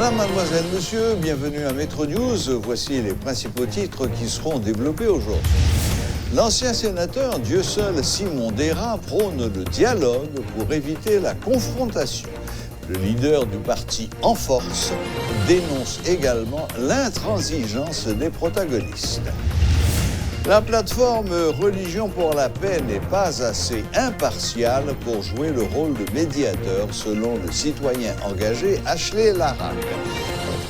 Madame, mademoiselle, monsieur, bienvenue à Métro News. Voici les principaux titres qui seront développés aujourd'hui. L'ancien sénateur Dieu seul Simon Dérat prône le dialogue pour éviter la confrontation. Le leader du parti En Force dénonce également l'intransigeance des protagonistes. La plateforme Religion pour la paix n'est pas assez impartiale pour jouer le rôle de médiateur, selon le citoyen engagé Ashley Larac.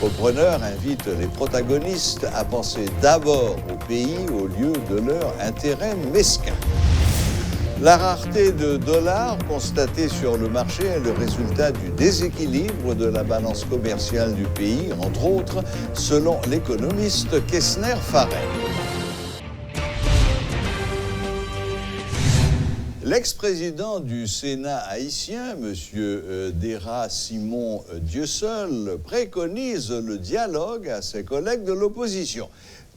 L'entrepreneur invite les protagonistes à penser d'abord au pays au lieu de leur intérêt mesquin. La rareté de dollars constatée sur le marché est le résultat du déséquilibre de la balance commerciale du pays, entre autres, selon l'économiste Kessner Farrell. L'ex-président du Sénat haïtien, M. Dérat Simon Dieu seul, préconise le dialogue à ses collègues de l'opposition.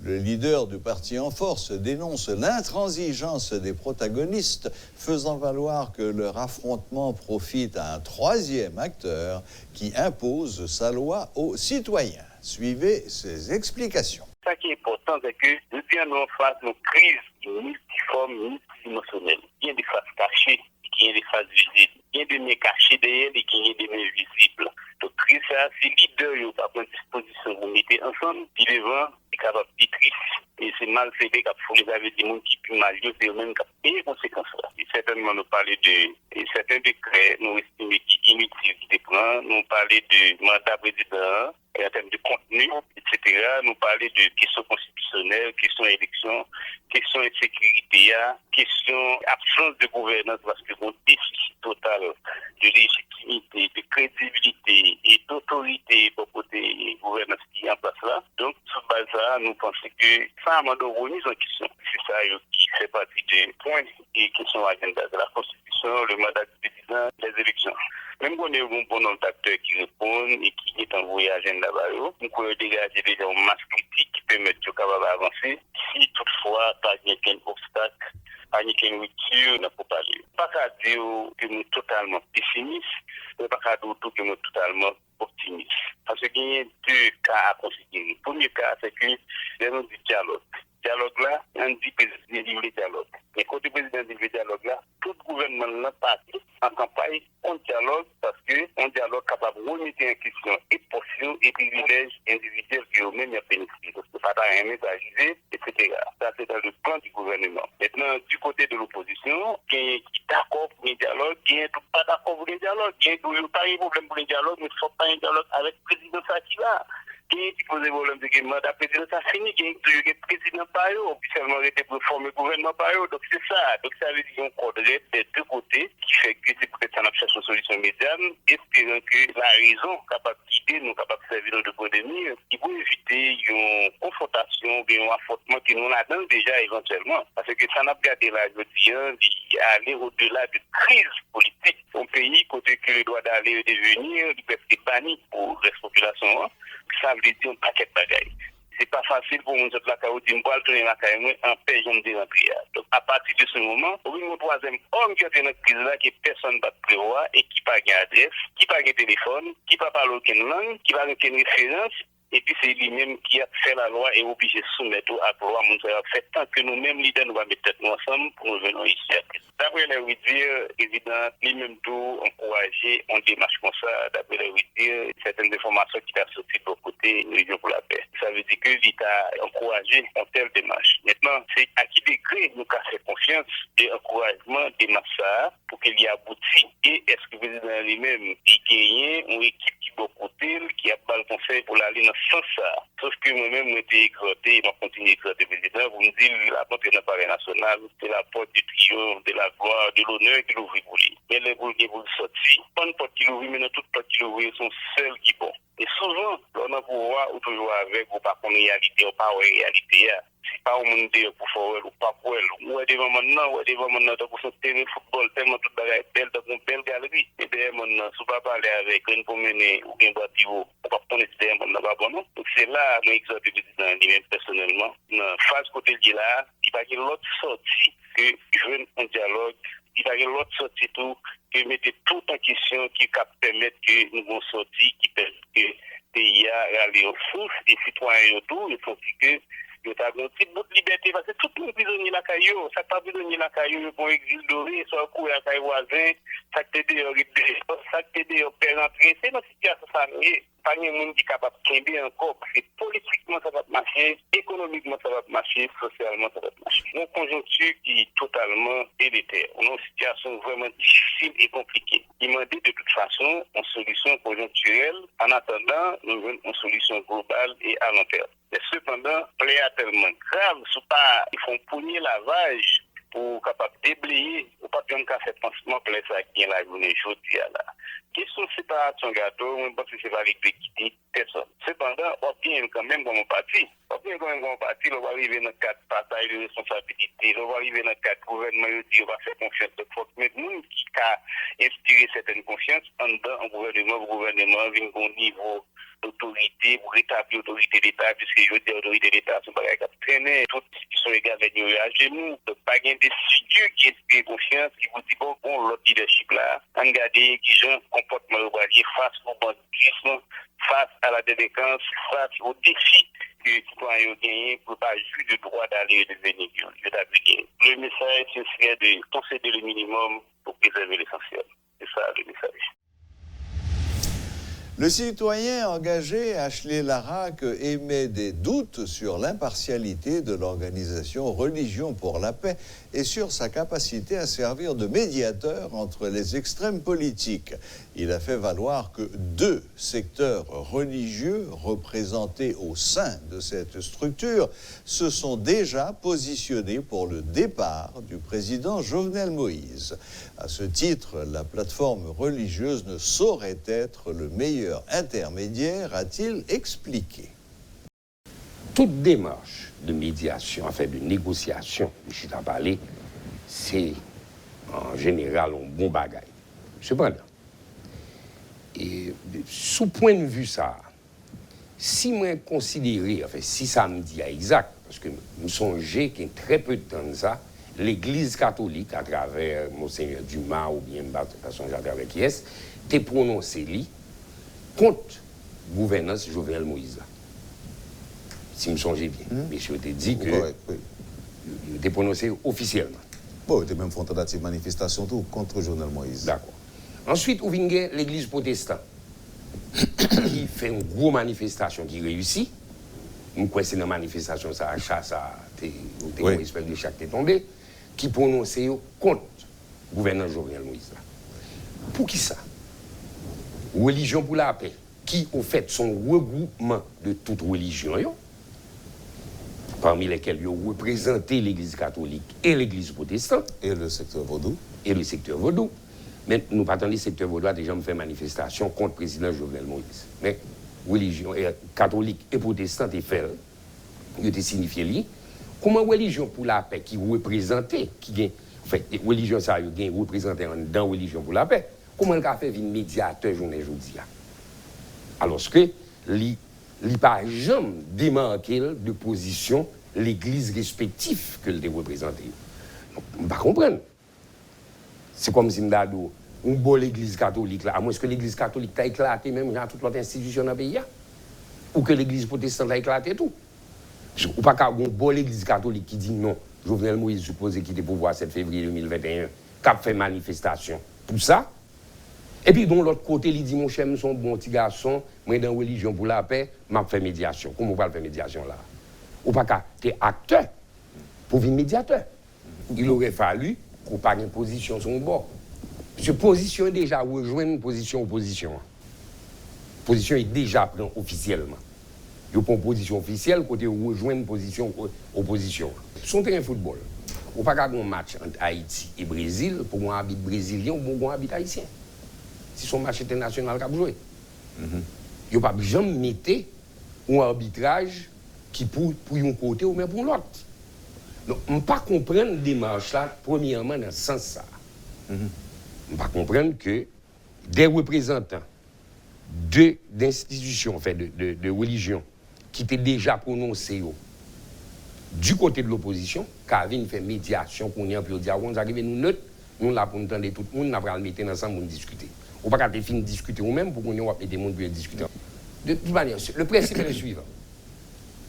Le leader du parti En Force dénonce l'intransigeance des protagonistes, faisant valoir que leur affrontement profite à un troisième acteur qui impose sa loi aux citoyens. Suivez ses explications. Ce qui est important, c'est que depuis nous face à une crise multiforme, multidimensionnelle. Il y a des faces cachées, il y a des faces visibles. Il y a des mains cachées derrière et il y a des mains visibles. Donc, crise, c'est leader, il n'y a pas de disposition. Vous mettez ensemble, puis devant, c'est capable de triste. Et c'est mal fait qu'il faut les avoir des gens qui plus mal, c'est eux-mêmes qui ont les conséquences. Et certainement, nous parler de certains décrets, nous estimons qu'ils sont inutiles. Nous parler de mandat président, en termes de contenu, etc. Nous parler de questions constitutionnelles, questions élections, questions de sécurité, questions absence de gouvernance, parce que mon déficit total de légitimité, de crédibilité et d'autorité pour côté gouvernance qui est en place là. Donc, sur base là, nous pensons que ça a demandé remise en question. C'est ça qui fait partie des points et questions agenda de la Constitution, le mandat du président, les élections. Même qu'on ait un bon nombre d'acteurs qui répondent et qui est envoyé à l'agenda là-bas, nous pouvons dégager déjà une masse critique qui permet de capable d'avancer. Si toutefois, pas aucun obstacle, pas aucune rupture, on ne peut pas aller. Pas qu'à dire que nous sommes totalement pessimistes, mais pas qu'à dire que nous sommes totalement optimistes. Parce qu'il y a deux cas à considérer. Le premier cas, c'est que nous du dialogue. Dialogue là, on dit président du dialogue. Mais quand le président du dialogue là, tout gouvernement là parti en campagne on dialogue parce que on dialogue capable de remettre en question et positions et privilèges individuels qui eux-mêmes ont bénéficié. Parce que pas rien arriver, etc. Ça c'est dans le plan du gouvernement. Maintenant, du côté de l'opposition, qui est d'accord pour un dialogue, qui est pas d'accord pour un dialogue, qui est pas un problème pour un dialogue, mais il ne faut pas un dialogue avec le président Sakila. Qui pose des problèmes de que le mandat président ça fini, qui est le président par eux, officiellement été pour former le gouvernement par eux. Donc c'est ça. Donc ça veut dire qu'on coordonne des deux côtés, qui fait que c'est peut-être ça n'a cherché une solution médiane, espérant que la raison capable de guider, nous capable de servir de pandémie, qui pour éviter une confrontation, un affrontement que nous avons déjà éventuellement. Parce que ça n'a pas gardé là, je dis, aller au-delà de crise politique. Un pays, côté que le droit d'aller et de venir, il peut être banni pour la population. Ça veut dire un paquet de bagailles. C'est pas facile pour nous autres là, quand on dit, on tourner la caille, en paix, j'aime des rentrées. Donc, à partir de ce moment, on a un troisième homme qui est dans cette crise-là, que personne ne va prévoir, et qui n'a pas d'adresse, qui n'a pas de téléphone, qui n'a pas parlé aucune langue, qui n'a pas aucune référence, et puis c'est lui-même qui a fait la loi et obligé de soumettre à la loi. Nous avons fait tant que nous-mêmes, leaders, nous allons mettre tête ensemble pour nous venir ici. D'après les dire, évidemment, lui-même tout encourager en démarche comme ça, d'après les dire, certaines informations qui sont sorties de l'autre côté, Région pour la paix. Ça veut dire que l'État a encouragé en telle démarche. Maintenant, c'est à qui degré nous avons fait confiance et encouragement démarche ça pour qu'il y aboutit. Et est-ce que le président lui-même, il gagne une équipe qui est côté, qui a pas le conseil pour l'aller dans ce sens-là. Sauf que moi-même, je suis écroté, je continue à écroter le président. Vous me dites, la porte de l'appareil national, c'est la porte du triomphe, de la gloire, de l'honneur qui l'ouvre pour lui. Mais les boules qui vous sortent, pas une porte qui l'ouvre, mais toutes les portes qui l'ouvrent sont celles qui vont. Et souvent, on a pouvoir ou toujours avec, ou pas qu'on réalité, ou pas en réalité. C'est pas au monde pour faire ou pas pour elle. Ou est devant maintenant, donc on terrain football, tellement tout bagaille belle, dans une belle galerie. Et derrière maintenant, si on pas parler avec une promenade ou un bâtiment, on va pas derrière maintenant, pas bon, non? Donc c'est là, nous exhortons le président lui-même personnellement, dans phase côté de là, il va y avoir l'autre sortie que jouer un dialogue, il va y avoir l'autre sortie tout, que mettre tout en question qui permettre que nous avons sorti, qui permet que pays a aller aux sources et citoyens autour, il faut que il y a un petit bout de liberté parce que tout le monde prisonnier la caillou, ça pas prisonnier la caillou pour exil doré, soit coup la caillou voisin, ça t'aide ça t'aide père rentrer, c'est une situation ça pas de monde qui est capable de tomber encore parce que politiquement ça va marcher, économiquement ça va marcher, socialement ça va marcher. Une conjoncture qui est totalement délétère. On a une situation vraiment difficile et compliquée. Il m'a dit de toute façon une solution conjoncturelle. En attendant, nous avons une solution globale et à long terme. Mais cependant, plaie tellement grave, ils font punir lavage pour capable déblayer ou pas bien qu'à faire pansement plaie ça qui est la journée aujourd'hui là. Question séparation gâteau, on pense que c'est pas l'équité personne. Cependant, on vient quand même comme parti. On vient quand même comme parti, on va arriver dans quatre batailles de responsabilité, on va arriver dans quatre gouvernements, on va faire confiance de force. Mais nous qui a inspiré certaines confiances, en dedans, le gouvernement vient au niveau d'autorité, pour rétablir l'autorité d'État, puisque je dis l'autorité d'État, c'est pas grave. Traîner toutes qui sont égales avec nous, à genoux, de pas gagner des figures qui inspirent confiance, qui vous disent, bon, l'autre leadership là, regardez qui gens comportement le face au banditisme, face à la délinquance, face aux défis que les citoyens ont gagnés pour pas juste le droit d'aller et de venir. Le message, ce serait de concéder le minimum pour préserver l'essentiel. C'est ça le message. Le citoyen engagé Ashley Larac émet des doutes sur l'impartialité de l'organisation Religion pour la paix et sur sa capacité à servir de médiateur entre les extrêmes politiques. Il a fait valoir que 2 secteurs religieux représentés au sein de cette structure se sont déjà positionnés pour le départ du président Jovenel Moïse. À ce titre, la plateforme religieuse ne saurait être le meilleur intermédiaire, a-t-il expliqué. Toute démarche de médiation, enfin de négociation, je t'ai parlé, c'est en général un bon bagage. Cependant, et sous point de vue ça, si moi considérer, enfin si ça me dit exact, parce que nous songez qu'il y a très peu de temps de ça, l'Église catholique, à travers Monseigneur Dumas ou bien façon à travers qui est, t'es prononcé lui contre gouvernance Jovenel Moïse. Si me songez bien. Mais je t'ai dit que il était prononcé officiellement. Bon, il était même fait une tentative de manifestation tout contre Jovenel Moïse. D'accord. Ensuite, vous venez l'Église protestante qui fait une grosse manifestation qui réussit. Nous connaissons la manifestation, ça a chasse, on espère que chaque est tombé, qui prononce contre le gouverneur Jovenel Moïse. Pour qui ça? Religion pour la paix, qui au fait sont regroupement de toutes religions, parmi lesquelles ils ont représenté l'Église catholique et l'Église protestante. Et le secteur vaudou. Et le secteur vaudou. Mais nous partons du secteur vaudois, déjà me fait manifestation contre le président Jovenel Moïse. Mais religion catholique et protestante est fait, il était signifié lui. Comment religion pour la paix qui représentait, qui gagne, en fait, religion ça a représenté dans religion pour la paix, comment elle a fait une médiateur journée aujourd'hui? Alors que il pas jamais démarqué de position l'église respective que le représentait. On ne pas comprendre. C'est comme si m'dado on bon l'église catholique là, à moins que l'église catholique t'a éclaté même dans toute l'autre institution dans le pays ou que l'église protestante a éclaté tout. Ou pas qu'un bon l'église catholique qui dit non, Jovenel Moïse supposé quitter pouvoir 7 février 2021, cap fait manifestation. Tout ça. Et puis, de l'autre côté, il dit, mon cher, nous sommes bons petits garçons, moi, dans la religion pour la paix, m'a fait médiation. Comment on va faire médiation là? Ou pas qu'à t'es acteur pour venir médiateur. Il aurait fallu qu'on pas une position sur le bord. Parce que position est déjà rejoindre une position opposition. Position est déjà prise officiellement. Il prend une position officielle, côté rejoindre une position opposition. Son terrain football. Ou pas qu'à un match entre Haïti et Brésil, pour un habit brésilien ou un habit haïtien. Si son match international qui a joué. Il n'y a pas jamais mettre un arbitrage qui pour un côté ou même pour l'autre. Donc, on ne peut pas comprendre la démarche là, premièrement, dans ce sens-là. On ne peut pas comprendre que des représentants d'institutions, enfin, de religions, qui étaient déjà prononcés du côté de l'opposition, qui avaient fait médiation, qu'on est un peu dire, on arrive nous neutres, nous là pour nous entendre tout le monde, nous allons le mettre ensemble pour discuter. On ne peut pas fini de discuter ou même pour qu'on ait des gens pour discuter. De toute manière, le principe est le suivant.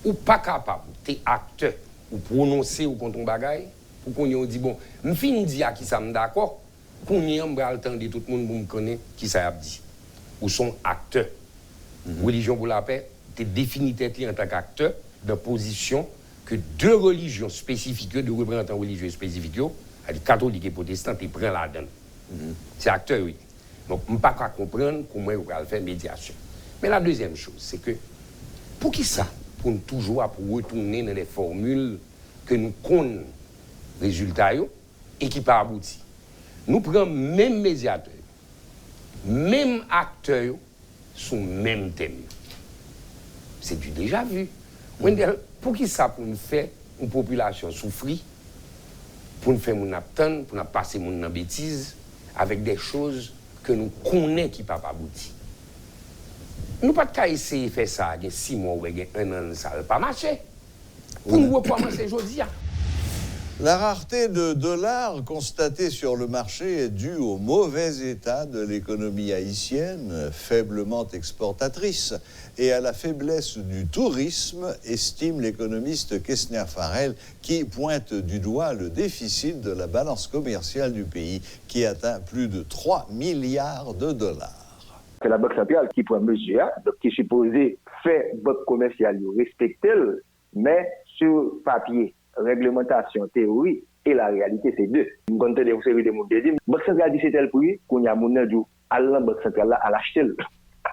Ou pas capable, t'es acteur, ou prononcer ou contre ton bagaille, pour qu'on y dit, bon, je finis de dire qui ça me d'accord, qu'on y a le temps de tout le monde pour me connaître qui ça a dit. Ou sont acteurs. Religion pour la paix, t'es défini en tant qu'acteur de position que deux religions spécifiques, deux représentants religieux spécifiques, catholiques et protestants, ils prennent la donne. C'est acteur, oui. Donc, je ne peux pas comprendre comment on va faire médiation. Mais la deuxième chose, c'est que, pour qui ça? Pour nous toujours pour retourner dans les formules que nous connaissons résultats et qui pas abouti. Nous prenons même médiateurs, même acteurs, sur le même thème. C'est du déjà vu. Pour qui ça? Pour nous faire une population souffrir, pour nous faire mon attendre, pour nous passer mon bêtise, avec des choses que nous connaissons qui ne peuvent pas aboutir. Nous ne pouvons pas essayer de faire ça, il y a 6 mois ou 1 an, ça ne va pas marcher. Pour nous recommencer aujourd'hui. La rareté de dollars constatée sur le marché est due au mauvais état de l'économie haïtienne, faiblement exportatrice, et à la faiblesse du tourisme, estime l'économiste Kessner Farrell, qui pointe du doigt le déficit de la balance commerciale du pays, qui atteint plus de 3 milliards de dollars. C'est la Banque centrale qui prend mesure, donc qui est supposée faire banque commerciale, respecter, mais sur papier, réglementation, théorie et la réalité, c'est deux. Nous comptons des séries de monde qui disent, Banque centrale dit c'est tel prix, qu'on y a mon dit, à la Banque centrale à l'acheter.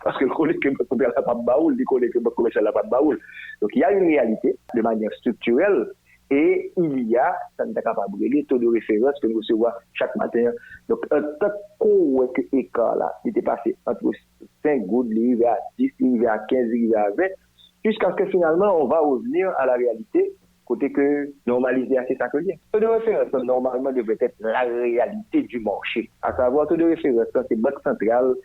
Parce que le collègue que Banque centrale n'a pas de baoul, le collègue que Banque commerciale n'a pas de baoul. Donc il y a une réalité de manière structurelle. Et il y a, ça n'est pas capable de régler, taux de référence que nous recevons chaque matin. Donc, un temps qu'on que l'écart là, il était passé entre 5 gouttes, il arrivé à 10, il arrivé à 15, il arrivé à 20, jusqu'à ce que finalement, on va revenir à la réalité, côté que normaliser assez ça que vient. Taux de référence, normalement, devrait être la réalité du marché. À savoir, taux de référence, c'est Banque centrale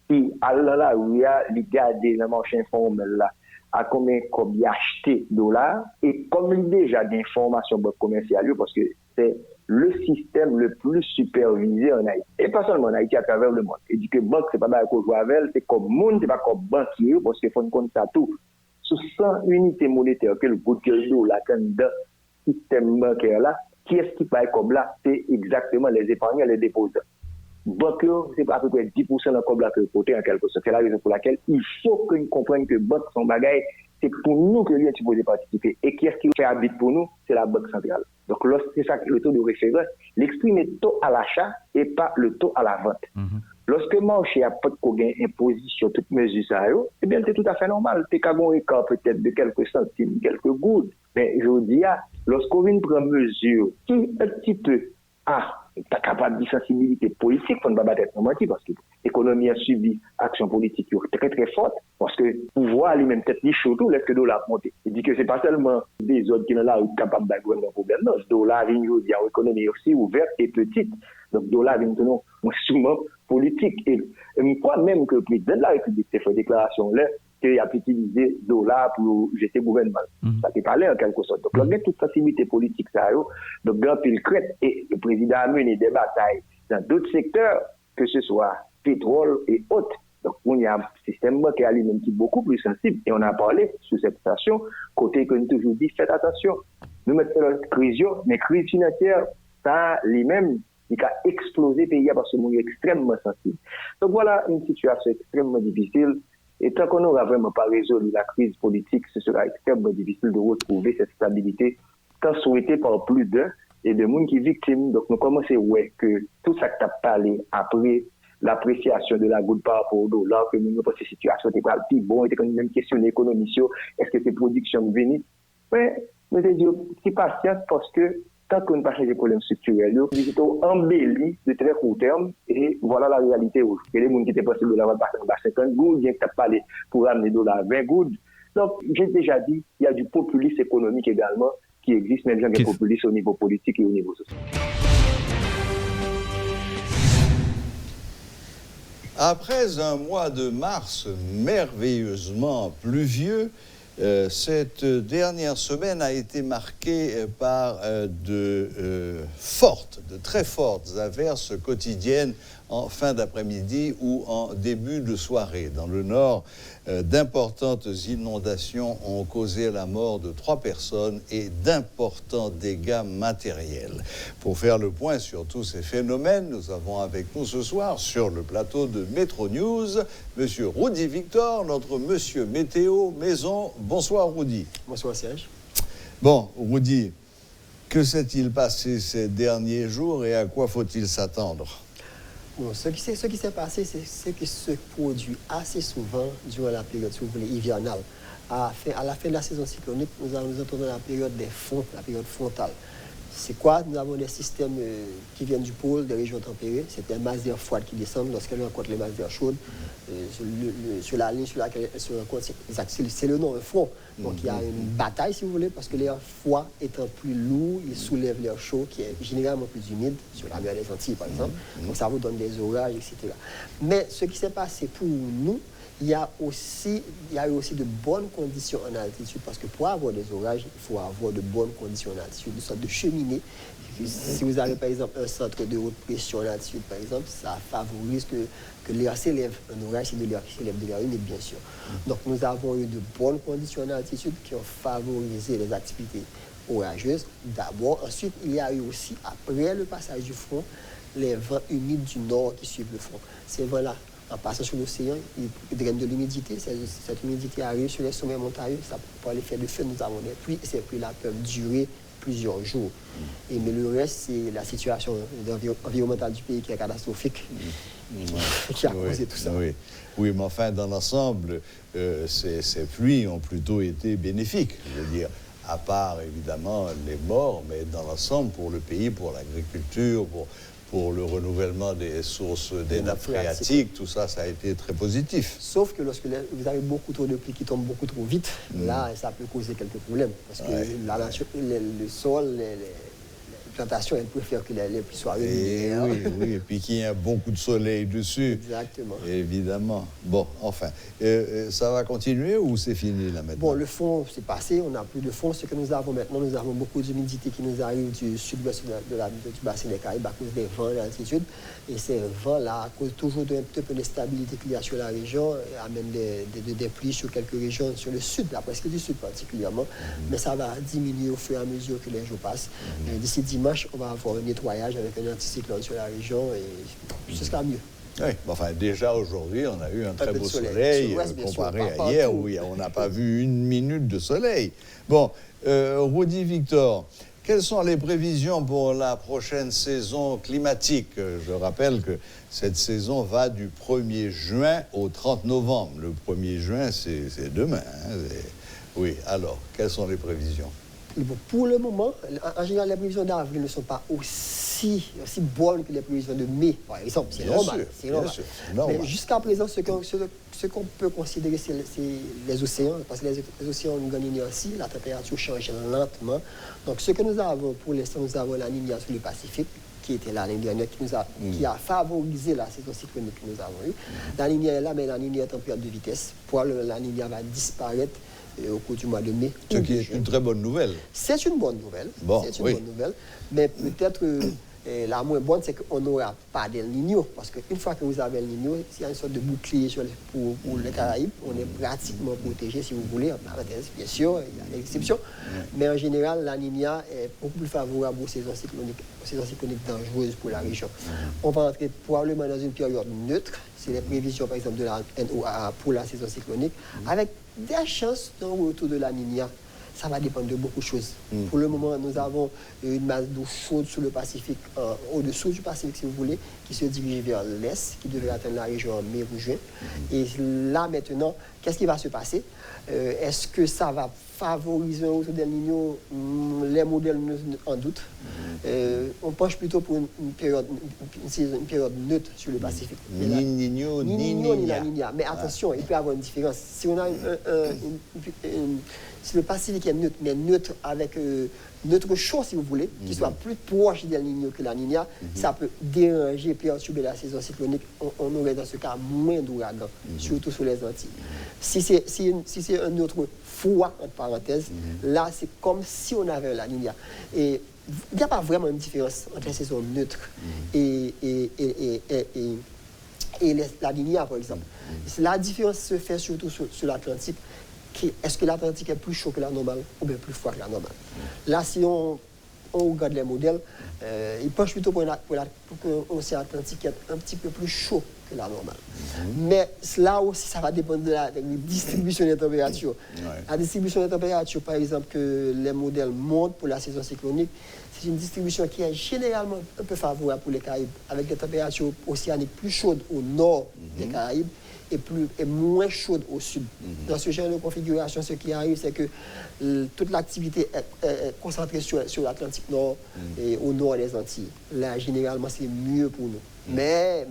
qui, à là où il y a l'idée le marché informel là, à combien il a acheté dollars et comme il y a déjà d'informations commerciales parce que c'est le système le plus supervisé en Haïti. Et pas seulement en Haïti, à travers le monde. Et dit que banque, c'est pas qu'on joue avec, c'est comme monde, c'est pas comme banquier, parce qu'il faut nous compter ça tout. Sur 100 unités monétaires que le bout de dollar dans le système bancaire là, qui est-ce qui paye comme là? C'est exactement les épargnants et les déposants. Banque, c'est à peu près 10% de comme là que côté en quelque sorte. C'est la raison pour laquelle il faut que nous comprenions que banque, son bagage, c'est pour nous que lui est supposé participer. Et qui est-ce qui fait habiter pour nous? C'est la Banque centrale. Donc, c'est ça le taux de référence. L'exprime est taux à l'achat et pas le taux à la vente. Lorsque le marché a pas de gain imposition, toutes mesures ça, eh bien, c'est tout à fait normal. C'est qu'à un écart peut-être de quelques centimes, quelques gouttes. Mais je vous dis, lorsqu'on vient prendre mesure qui un petit peu pas capable de sensibilité politique, on ne va pas être menti parce que l'économie a subi action politique très très forte parce que le pouvoir lui-même peut-être ni surtout laisse que le dollar monter. Il dit que c'est pas seulement des autres qui sont là capables d'avoir un problème, non, le dollar vient il y a une économie aussi ouverte et petite. Donc le dollar vient maintenant un instrument politique et je crois même que le président de la République a fait une déclaration là qu'il a utilisé le dollar pour jeter le gouvernement. Ça peut parler en quelque sorte. Donc, il y a toute sensibilité politique, ça, donc, grand pile crête, et le président a mené des batailles dans d'autres secteurs, que ce soit pétrole et autres. Donc, il y a un système bancaire lui-même qui est beaucoup plus sensible, et on a parlé sur cette station, côté que nous toujours dit, faites attention. Nous mettons la crise, mais crise financière, ça, lui-même, il a explosé le pays parce que nous est extrêmement sensible. Donc, voilà une situation extrêmement difficile. Et tant qu'on n'aura vraiment pas résolu la crise politique, ce sera extrêmement difficile de retrouver cette stabilité tant souhaitée par plus d'un et de monde qui est victime. Donc, nous commençons à voir que tout ça que tu as parlé après l'appréciation de la goutte par rapport au dollar, que nous avons pas cette situation, c'est pas le plus bon, et qu'on a même questionné l'économie, est-ce que c'est production venue? Mais, je veux dire, c'est patience parce que tant qu'on ne pas changer des problèmes structurels, nous plutôt embellis de très court terme, et voilà la réalité aujourd'hui. Il y a des gens qui étaient passés de dollar à 50 gouttes, bien que tu as parlé pour ramener dollar à 20 gouttes. Donc, j'ai déjà dit, il y a du populisme économique également qui existe, même si il y a du populisme au niveau politique et au niveau social. Après un mois de mars merveilleusement pluvieux, cette dernière semaine a été marquée par de très fortes averses quotidiennes en fin d'après-midi ou en début de soirée. Dans le nord, d'importantes inondations ont causé la mort de 3 personnes et d'importants dégâts matériels. Pour faire le point sur tous ces phénomènes, nous avons avec nous ce soir sur le plateau de Métro News Monsieur Rudy Victor, notre monsieur météo maison. Bonsoir Rudy. Bonsoir Serge. Bon, Rudy, que s'est-il passé ces derniers jours et à quoi faut-il s'attendre? Bon, ce qui s'est passé, c'est ce qui se produit assez souvent durant la période, si vous voulez, hivernale. À la fin de la saison cyclonique, nous entrons dans la période des fronts, la période frontale. C'est quoi? Nous avons des systèmes qui viennent du pôle, des régions tempérées. C'est des masses d'air froides qui descendent lorsqu'elles rencontrent les masses d'air chaudes. Sur la ligne sur laquelle elles se rencontrent, c'est le nom, un front. Donc il y a une bataille, si vous voulez, parce que l'air froid étant plus lourd, il soulève l'air chaud qui est généralement plus humide, sur la mer des Antilles par exemple. Donc ça vous donne des orages, etc. Mais ce qui s'est passé pour nous, il y a eu aussi de bonnes conditions en altitude, parce que pour avoir des orages, il faut avoir de bonnes conditions en altitude, une sorte de cheminée. Si vous avez par exemple un centre de haute pression en altitude, par exemple, ça favorise que l'air s'élève. Un orage, c'est de l'air qui s'élève, de l'air humide, bien sûr. Donc nous avons eu de bonnes conditions en altitude qui ont favorisé les activités orageuses. D'abord, ensuite, il y a eu aussi, après le passage du front, les vents humides du nord qui suivent le front. Ces vents-là, en passant sur l'océan, ils drainent de l'humidité. Cette humidité arrive sur les sommets montagneux. Ça, par l'effet de feu, nous avons des pluies. Et ces pluies-là peuvent durer plusieurs jours. Mais le reste, c'est la situation environnementale du pays qui est catastrophique, qui a causé tout ça. Oui, mais enfin, dans l'ensemble, ces pluies ont plutôt été bénéfiques. Je veux dire, à part évidemment les morts, mais dans l'ensemble, pour le pays, pour l'agriculture, pour le renouvellement des sources des nappes phréatiques, tout ça, ça a été très positif. Sauf que lorsque vous avez beaucoup trop de pluie qui tombe beaucoup trop vite, là, ça peut causer quelques problèmes. Parce que la nature, le sol, les plantations, elles préfèrent que les pluies soient régulières. Oui, et puis qu'il y ait beaucoup de soleil dessus. Exactement. Évidemment. Bon, enfin, ça va continuer ou c'est fini là maintenant? Bon, le fond, c'est passé, on n'a plus de fond. Ce que nous avons maintenant, nous avons beaucoup d'humidité qui nous arrive du sud-ouest du bassin des Caraïbes à cause des vents d'altitude. Et ces vents-là, à cause toujours d'un petit peu d'instabilité qu'il y a sur la région, amènent des pluies sur quelques régions, sur le sud, la presque du sud particulièrement. Mais ça va diminuer au fur et à mesure que les jours passent. D'ici dimanche, on va avoir un nettoyage avec un anticyclone sur la région et ce sera mieux. Oui, enfin déjà aujourd'hui, on a eu un très beau soleil comparé à hier où on n'a pas vu une minute de soleil. Bon, Rudy Victor, quelles sont les prévisions pour la prochaine saison climatique? Je rappelle que cette saison va du 1er juin au 30 novembre. Le 1er juin, c'est demain. Oui, alors, quelles sont les prévisions? Pour le moment, en général, les prévisions d'avril ne sont pas aussi bonnes que les prévisions de mai, par exemple. C'est normal. Mais jusqu'à présent, ce qu'on peut considérer, c'est les océans, parce que les océans ont une grande inertie, la température change lentement. Donc, ce que nous avons pour l'instant, nous avons la Niña sur le Pacifique, qui était là l'année dernière, qui a favorisé la saison cyclonique que nous avons eue. La Niña est là, mais la Niña est en période de vitesse. La Niña va disparaître au cours du mois de mai. Ce qui est une très bonne nouvelle. C'est une bonne nouvelle. Bon, bonne nouvelle. Mais peut-être la moins bonne, c'est qu'on n'aura pas d'El Niño. Parce qu'une fois que vous avez El Niño, il y a une sorte de bouclier pour les Caraïbes. On est pratiquement protégé, si vous voulez, en parenthèse, bien sûr, il y a des exceptions. Mais en général, la Niña est beaucoup plus favorable aux saisons cycloniques dangereuses pour la région. On va entrer probablement dans une période neutre. C'est les prévisions, par exemple, de la NOAA pour la saison cyclonique, avec des chances d'un retour de la Niña. Ça va dépendre de beaucoup de choses. Pour le moment, nous avons une masse d'eau chaude sur le Pacifique, au-dessous du Pacifique, si vous voulez, qui se dirige vers l'est, qui devrait atteindre la région en mai ou juin. Et là, maintenant, qu'est-ce qui va se passer? Est-ce que ça va favoriser un retour d'El Niño? Les modèles en doutent. On penche plutôt pour une période neutre sur le Pacifique. Ni Niño, ni la Niña. Mais attention, il peut y avoir une différence. Si on a si le Pacifique est neutre, mais neutre avec neutre chaud, si vous voulez, qui soit plus proche d'El Niño que la Niña, ça peut déranger, perturber la saison cyclonique. On aurait dans ce cas moins d'ouragans, surtout sur les Antilles. Si c'est un neutre froid, entre parenthèses. Là, c'est comme si on avait La Niña. Et il n'y a pas vraiment une différence entre les saisons neutres et La Niña, par exemple. La différence se fait surtout sur l'Atlantique. Est-ce que l'Atlantique est plus chaud que la normale ou bien plus froid que la normale? Là, si on regarde les modèles, ils penchent plutôt pour que l'océan Atlantique est un petit peu plus chaud que la normale. Mais là aussi, ça va dépendre de la distribution des températures. La distribution des températures, par exemple, que les modèles montrent pour la saison cyclonique, c'est une distribution qui est généralement un peu favorable pour les Caraïbes, avec des températures océaniques plus chaudes au nord des Caraïbes et moins chaude au sud. Dans ce genre de configuration, ce qui arrive, c'est que toute l'activité est concentrée sur l'Atlantique Nord et au nord des Antilles. Là, généralement, c'est mieux pour nous. Mais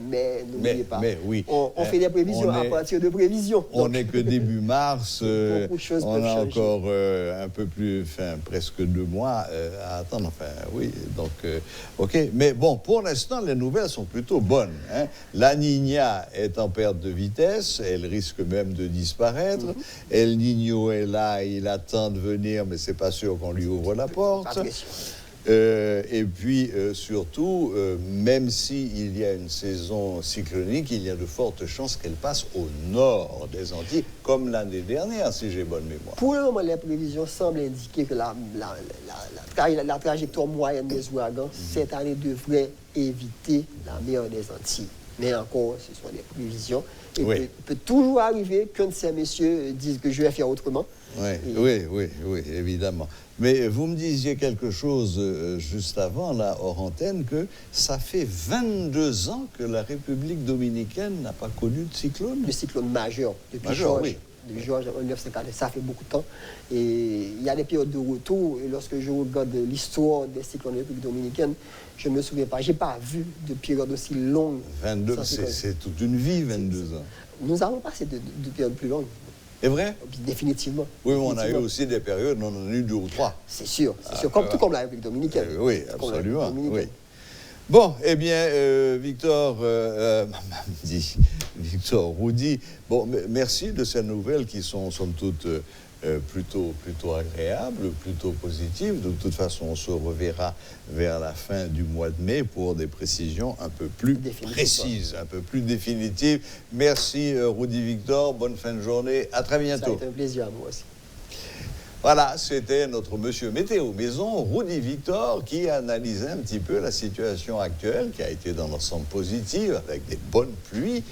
n'oubliez pas, on fait des prévisions à partir de prévisions. On n'est que début mars, beaucoup de choses on peuvent a changer. encore un peu plus, presque 2 mois à attendre. Donc, ok. Mais bon, pour l'instant, les nouvelles sont plutôt bonnes. La Niña est en perte de vitesse, elle risque même de disparaître. El Niño est là, il attend de venir, mais c'est pas sûr qu'on lui ouvre la porte. Et puis, surtout, même s'il y a une saison cyclonique, il y a de fortes chances qu'elle passe au nord des Antilles, comme l'année dernière, si j'ai bonne mémoire. Pour le moment, les prévisions semblent indiquer que la trajectoire moyenne des ouragans, cette année, devrait éviter la mer des Antilles. Mais encore, ce sont des prévisions. Et il peut toujours arriver qu'un de ces messieurs dise que je vais faire autrement. Oui, évidemment. Mais vous me disiez quelque chose juste avant, là, hors antenne, que ça fait 22 ans que la République dominicaine n'a pas connu de cyclone. De cyclone majeur, depuis Georges. Depuis Georges en 1950, ça fait beaucoup de temps. Et il y a des périodes de retour. Et lorsque je regarde l'histoire des cyclones de la République dominicaine, je ne me souviens pas. Je n'ai pas vu de période aussi longue. 22, c'est toute une vie, 22 ans. Nous avons passé de périodes plus longues. C'est vrai? Définitivement. Oui, mais on a eu aussi des périodes, on en a eu 2 ou 3. C'est sûr, tout comme la République dominicaine. Oui, absolument. Oui. Bon, eh bien, Victor Roudy, bon, merci de ces nouvelles qui sont, somme toute, plutôt agréables, plutôt positives. De toute façon, on se reverra vers la fin du mois de mai pour des précisions un peu plus précises, un peu plus définitives. Merci, Roudy Victor. Bonne fin de journée. À très bientôt. Ça a été un plaisir à moi aussi. Voilà, c'était notre monsieur Météo Maison, Roudy Victor, qui analysait un petit peu la situation actuelle, qui a été dans l'ensemble positive, avec des bonnes pluies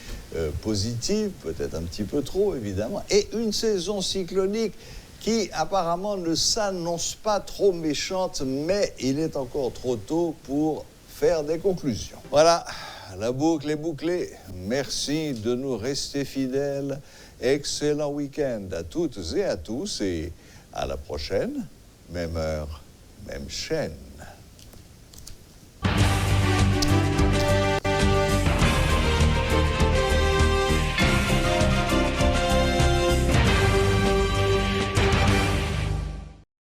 positives, peut-être un petit peu trop, évidemment, et une saison cyclonique qui, apparemment, ne s'annonce pas trop méchante, mais il est encore trop tôt pour faire des conclusions. Voilà, la boucle est bouclée. Merci de nous rester fidèles. Excellent week-end à toutes et à tous, et à la prochaine, même heure, même chaîne.